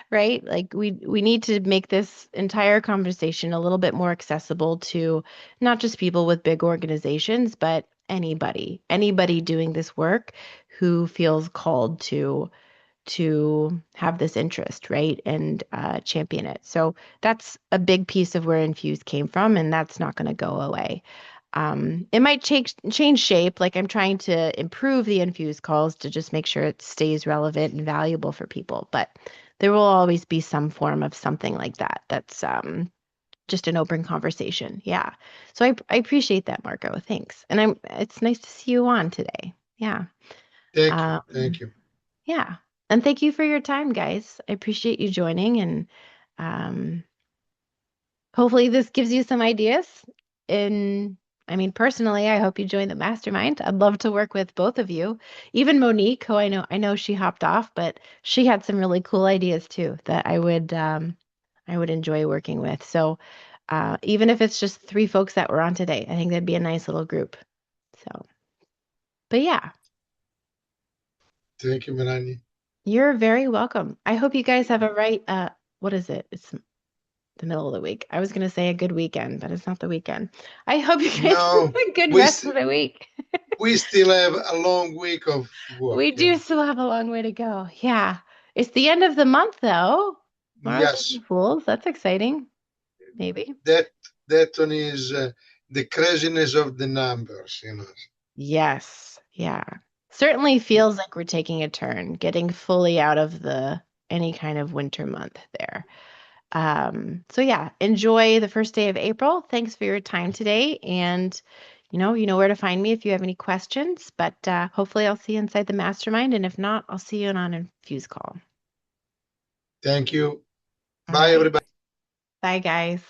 right? Like we need to make this entire conversation a little bit more accessible to not just people with big organizations, but anybody doing this work who feels called to have this interest, right? And champion it. So that's a big piece of where Infuse came from, and that's not going to go away. It might change shape. Like I'm trying to improve the Infuse calls to just make sure it stays relevant and valuable for people. But there will always be some form of something like that. That's just an open conversation. Yeah. So I appreciate that, Marco. Thanks. And it's nice to see you on today. Yeah. Thank you. Um, Thank you. yeah. And thank you for your time, guys. I appreciate you joining, and um, hopefully this gives you some ideas. In, I mean, personally, I hope you join the mastermind. I'd love to work with both of you. Even Monique, who I know she hopped off, but she had some really cool ideas too that I would enjoy working with. So even if it's just three folks that were on today, I think that'd be a nice little group. So, but yeah, Thank you, Melania. you're very welcome. I hope you guys have a right, what is it? It's the middle of the week. I was going to say a good weekend, but it's not the weekend. I hope you guys have No, a good we rest of st the week. we still have a long week of work. We do still have a long way to go. Yeah. It's the end of the month, though. Tomorrow's Yes, April Fools. That's exciting. Maybe. that that one is the craziness of the numbers. Yes. Yeah. Certainly feels like we're taking a turn, getting fully out of the any kind of winter month there. So yeah, enjoy the first day of April. Thanks for your time today. And you know where to find me if you have any questions. But hopefully I'll see you inside the mastermind. And if not, I'll see you on a Infuse call. Thank you. All Bye, right. everybody. Bye, guys.